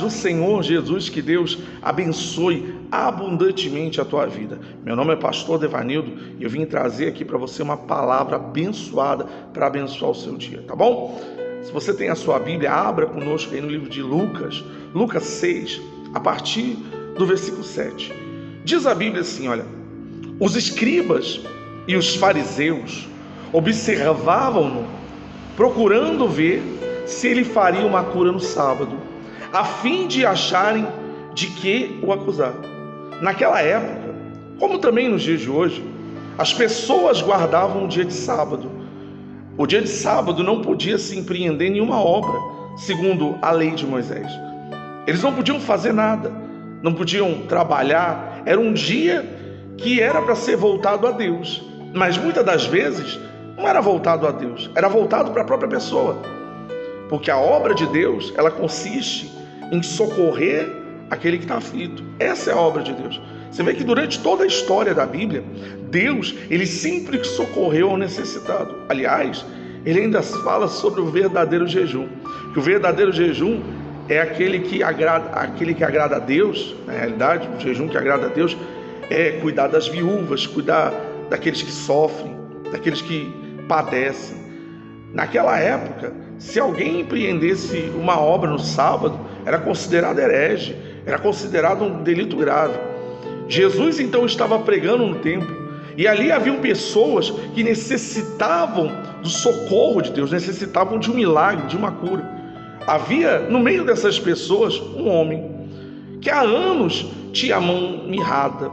no Senhor Jesus, que Deus abençoe abundantemente a tua vida. Meu nome é Pastor Devanildo e eu vim trazer aqui para você uma palavra abençoada para abençoar o seu dia, tá bom? Se você tem a sua Bíblia, abra conosco aí no livro de Lucas, Lucas 6, a partir do versículo 7. Diz a Bíblia assim, olha: os escribas e os fariseus observavam-no, procurando ver se ele faria uma cura no sábado, a fim de acharem de que o acusar. Naquela época, como também nos dias de hoje, as pessoas guardavam o dia de sábado. O dia de sábado não podia se empreender nenhuma obra, segundo a lei de Moisés. Eles não podiam fazer nada, não podiam trabalhar. Era um dia que era para ser voltado a Deus, mas muitas das vezes não era voltado a Deus, era voltado para a própria pessoa. Porque a obra de Deus, ela consiste em socorrer aquele que está aflito. Essa é a obra de Deus. Você vê que durante toda a história da Bíblia, Deus, ele sempre socorreu ao necessitado. Aliás, ele ainda fala sobre o verdadeiro jejum. Que o verdadeiro jejum é aquele que agrada a Deus. Na realidade, o jejum que agrada a Deus é cuidar das viúvas, cuidar daqueles que sofrem, daqueles que padecem. Naquela época, se alguém empreendesse uma obra no sábado, era considerado herege, era considerado um delito grave. Jesus então estava pregando no templo, e ali haviam pessoas que necessitavam do socorro de Deus, necessitavam de um milagre, de uma cura. Havia no meio dessas pessoas um homem que há anos tinha a mão mirrada.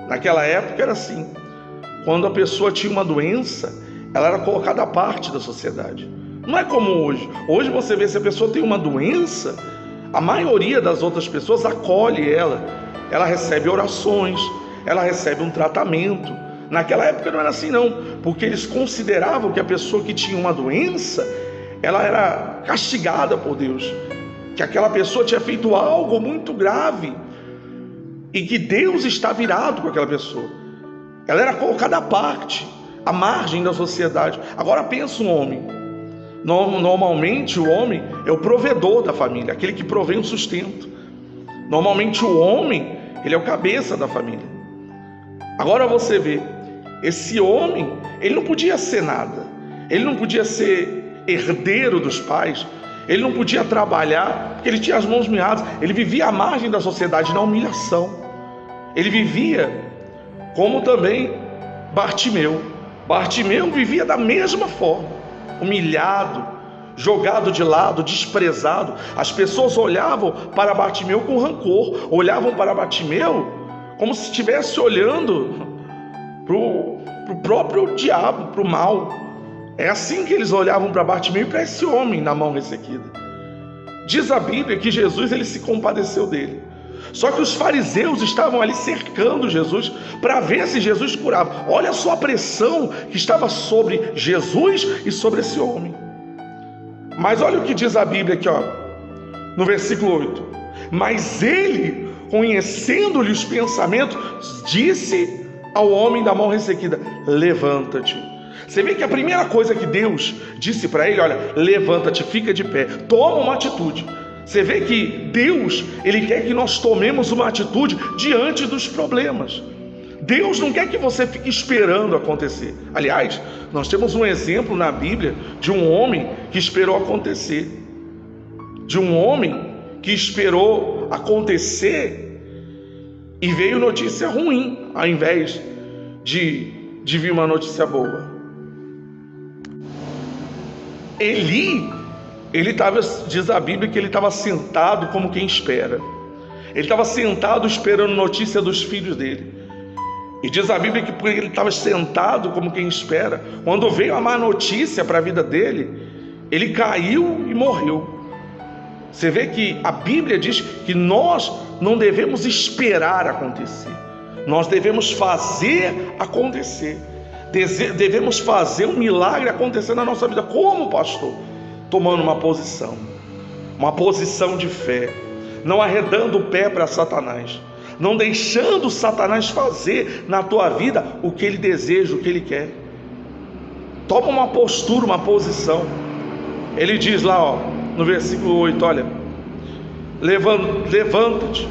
Naquela época era assim: quando a pessoa tinha uma doença, ela era colocada à parte da sociedade. Não é como hoje. Hoje você vê, se a pessoa tem uma doença, a maioria das outras pessoas acolhe ela. Ela recebe orações, ela recebe um tratamento. Naquela época não era assim não, porque eles consideravam que a pessoa que tinha uma doença, ela era castigada por Deus, que aquela pessoa tinha feito algo muito grave e que Deus está virado com aquela pessoa. Ela era colocada à parte, à margem da sociedade. Agora pensa um homem. Normalmente o homem é o provedor da família, aquele que provém o sustento. Normalmente o homem, ele é o cabeça da família. Agora você vê, esse homem, ele não podia ser nada. Ele não podia ser herdeiro dos pais. Ele não podia trabalhar, porque ele tinha as mãos mirradas. Ele vivia à margem da sociedade, na humilhação. Ele vivia como também Bartimeu. Bartimeu vivia da mesma forma, humilhado, jogado de lado, desprezado. As pessoas olhavam para Bartimeu com rancor, olhavam para Bartimeu como se estivesse olhando para o próprio diabo, para o mal. É assim que eles olhavam para Bartimeu e para esse homem na mão ressequida. Diz a Bíblia que Jesus, ele se compadeceu dele. Só que os fariseus estavam ali cercando Jesus para ver se Jesus curava. Olha só a pressão que estava sobre Jesus e sobre esse homem. Mas olha o que diz a Bíblia aqui, ó, no versículo 8. Mas ele, conhecendo-lhe os pensamentos, disse ao homem da mão ressequida: levanta-te. Você vê que a primeira coisa que Deus disse para ele, olha, levanta-te, fica de pé, toma uma atitude. Você vê que Deus, ele quer que nós tomemos uma atitude diante dos problemas. Deus não quer que você fique esperando acontecer. Aliás, nós temos um exemplo na Bíblia de um homem que esperou acontecer. De um homem que esperou acontecer e veio notícia ruim, ao invés de vir uma notícia boa. Ele estava, diz a Bíblia, que ele estava sentado como quem espera. Ele estava sentado esperando notícia dos filhos dele. E diz a Bíblia que porque ele estava sentado como quem espera, quando veio a má notícia para a vida dele, ele caiu e morreu. Você vê que a Bíblia diz que nós não devemos esperar acontecer. Nós devemos fazer acontecer. Devemos fazer um milagre acontecer na nossa vida. Como, pastor? Tomando uma posição de fé, não arredando o pé para Satanás, não deixando Satanás fazer na tua vida o que ele deseja, o que ele quer. Toma uma postura, uma posição. Ele diz lá, ó, no versículo 8, olha: levanta-te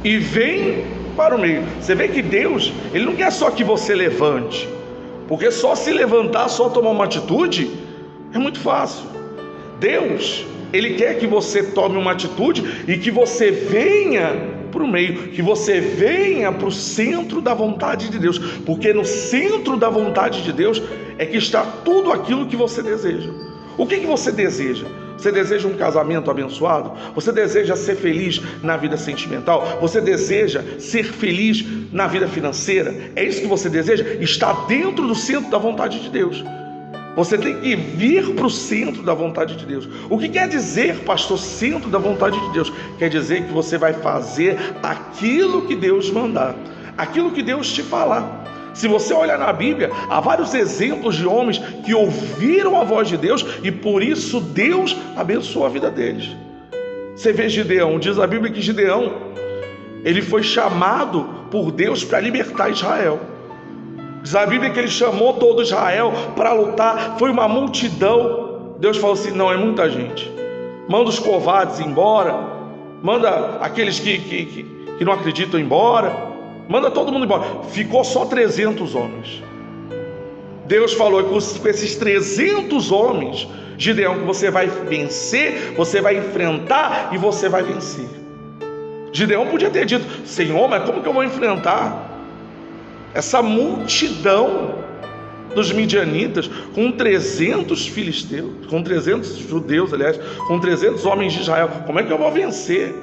e vem para o meio. Você vê que Deus, Ele não quer só que você levante, porque só se levantar, só tomar uma atitude, é muito fácil. Deus, Ele quer que você tome uma atitude e que você venha para o meio, que você venha para o centro da vontade de Deus, porque no centro da vontade de Deus é que está tudo aquilo que você deseja. O que você deseja? Você deseja um casamento abençoado? Você deseja ser feliz na vida sentimental? Você deseja ser feliz na vida financeira? É isso que você deseja? Está dentro do centro da vontade de Deus. Você tem que vir para o centro da vontade de Deus. O que quer dizer, pastor, centro da vontade de Deus? Quer dizer que você vai fazer aquilo que Deus mandar, aquilo que Deus te falar. Se você olhar na Bíblia, há vários exemplos de homens que ouviram a voz de Deus e por isso Deus abençoou a vida deles. Você vê Gideão, diz a Bíblia que Gideão, ele foi chamado por Deus para libertar Israel. Diz a Bíblia que ele chamou todo Israel para lutar, foi uma multidão. Deus falou assim: não, é muita gente, manda os covardes embora, manda aqueles que não acreditam embora, manda todo mundo embora. Ficou só 300 homens. Deus falou que com esses 300 homens, Gideão, que você vai vencer, você vai enfrentar e você vai vencer. Gideão podia ter dito: Senhor, mas como que eu vou enfrentar essa multidão dos midianitas, com 300 filisteus, com 300 judeus, aliás, com 300 homens de Israel? Como é que eu vou vencer?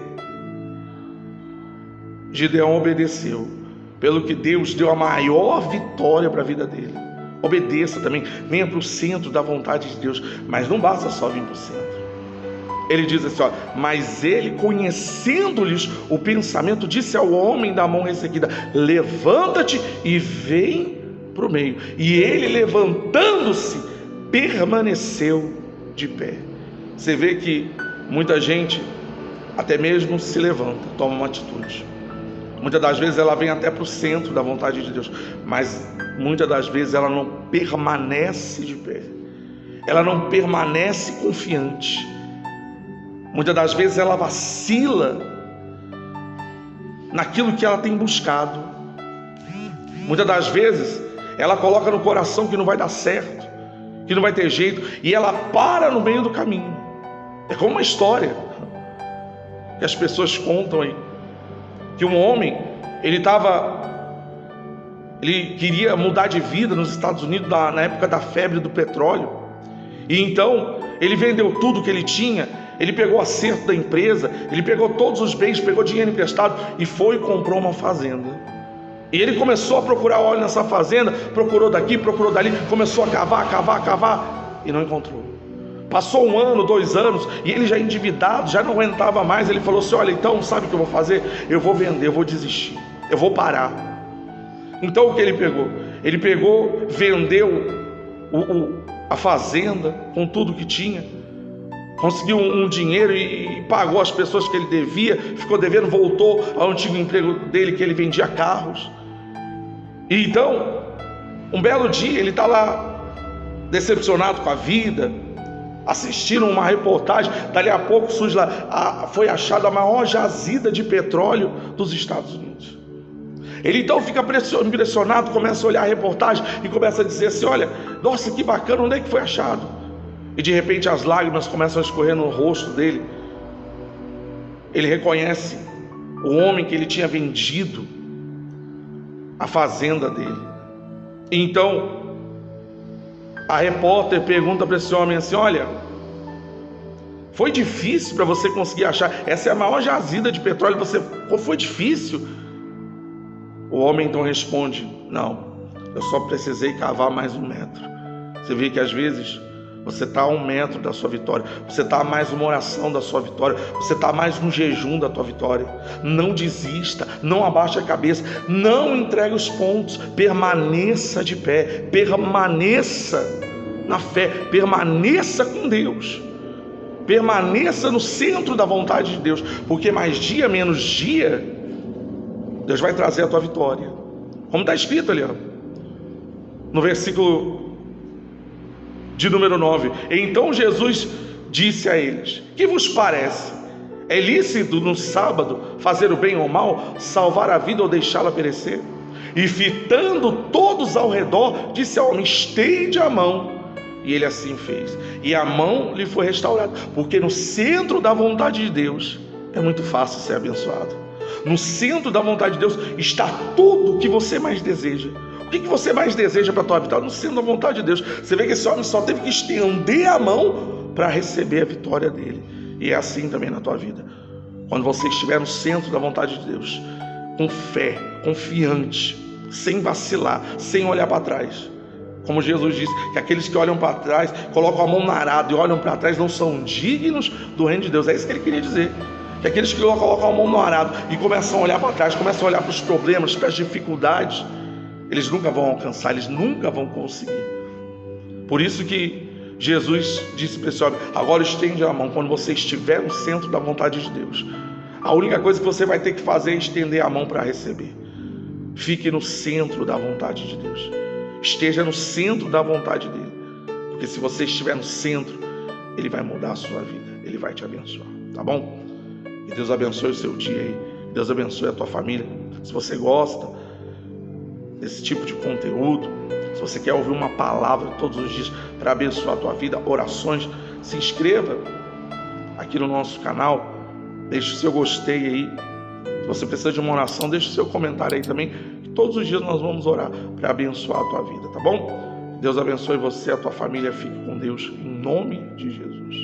Gideão obedeceu, pelo que Deus deu a maior vitória para a vida dele. Obedeça também, venha para o centro da vontade de Deus, mas não basta só vir para o centro. Ele diz assim, ó: mas ele, conhecendo-lhes o pensamento, disse ao homem da mão ressequida: levanta-te e vem para o meio. E ele, levantando-se, permaneceu de pé. Você vê que muita gente até mesmo se levanta, toma uma atitude. Muitas das vezes ela vem até para o centro da vontade de Deus, mas muitas das vezes ela não permanece de pé, ela não permanece confiante. Muitas das vezes ela vacila naquilo que ela tem buscado. Muitas das vezes ela coloca no coração que não vai dar certo, que não vai ter jeito, e ela para no meio do caminho. É como uma história que as pessoas contam aí, que um homem, ele queria mudar de vida nos Estados Unidos na época da febre do petróleo, e então ele vendeu tudo que ele tinha. Ele pegou o acerto da empresa, ele pegou todos os bens, pegou dinheiro emprestado e foi e comprou uma fazenda. E ele começou a procurar óleo nessa fazenda, procurou daqui, procurou dali, começou a cavar e não encontrou. Passou 1 ano, 2 anos, e ele já endividado, já não aguentava mais. Ele falou assim: olha, então sabe o que eu vou fazer? Eu vou vender, eu vou desistir, eu vou parar. Então o que ele pegou? Ele pegou, vendeu a fazenda com tudo que tinha, conseguiu um dinheiro e pagou as pessoas que ele devia, ficou devendo, voltou ao antigo emprego dele, que ele vendia carros. E então, um belo dia, ele está lá decepcionado com a vida, assistiram uma reportagem, dali a pouco surge lá, foi achada a maior jazida de petróleo dos Estados Unidos. Ele então fica impressionado, começa a olhar a reportagem e começa a dizer assim: olha, nossa, que bacana, onde é que foi achado? E de repente as lágrimas começam a escorrer no rosto dele. Ele reconhece o homem que ele tinha vendido a fazenda dele. E então a repórter pergunta para esse homem assim: olha, foi difícil para você conseguir achar? Essa é a maior jazida de petróleo, foi difícil? O homem então responde: não, eu só precisei cavar mais 1 metro. Você vê que às vezes você está a 1 metro da sua vitória, você está a mais uma oração da sua vitória, você está a mais um jejum da tua vitória. Não desista, não abaixe a cabeça, não entregue os pontos, permaneça de pé, permaneça na fé, permaneça com Deus, permaneça no centro da vontade de Deus, porque mais dia, menos dia, Deus vai trazer a tua vitória, como está escrito ali, no versículo de número 9. Então Jesus disse a eles: que vos parece? É lícito no sábado fazer o bem ou mal, salvar a vida ou deixá-la perecer? E fitando todos ao redor, disse ao homem: estende a mão. E ele assim fez, e a mão lhe foi restaurada. Porque no centro da vontade de Deus é muito fácil ser abençoado. No centro da vontade de Deus está tudo o que você mais deseja. O que você mais deseja para a tua vida? No centro da vontade de Deus. Você vê que esse homem só teve que estender a mão para receber a vitória dele. E é assim também na tua vida. Quando você estiver no centro da vontade de Deus, com fé, confiante, sem vacilar, sem olhar para trás. Como Jesus disse, que aqueles que olham para trás, colocam a mão no arado e olham para trás, não são dignos do reino de Deus. É isso que ele queria dizer. Que aqueles que colocam a mão no arado e começam a olhar para trás, começam a olhar para os problemas, para as dificuldades, eles nunca vão alcançar, eles nunca vão conseguir. Por isso que Jesus disse para esse homem: agora estende a mão. Quando você estiver no centro da vontade de Deus, a única coisa que você vai ter que fazer é estender a mão para receber. Fique no centro da vontade de Deus. Esteja no centro da vontade dele. Porque se você estiver no centro, ele vai mudar a sua vida, ele vai te abençoar, tá bom? Que Deus abençoe o seu dia aí, Deus abençoe a tua família. Se você gosta desse tipo de conteúdo, se você quer ouvir uma palavra todos os dias para abençoar a tua vida, orações, se inscreva aqui no nosso canal, deixe o seu gostei aí. Se você precisa de uma oração, deixe o seu comentário aí também, que todos os dias nós vamos orar para abençoar a tua vida, tá bom? Deus abençoe você, a tua família, fique com Deus, em nome de Jesus.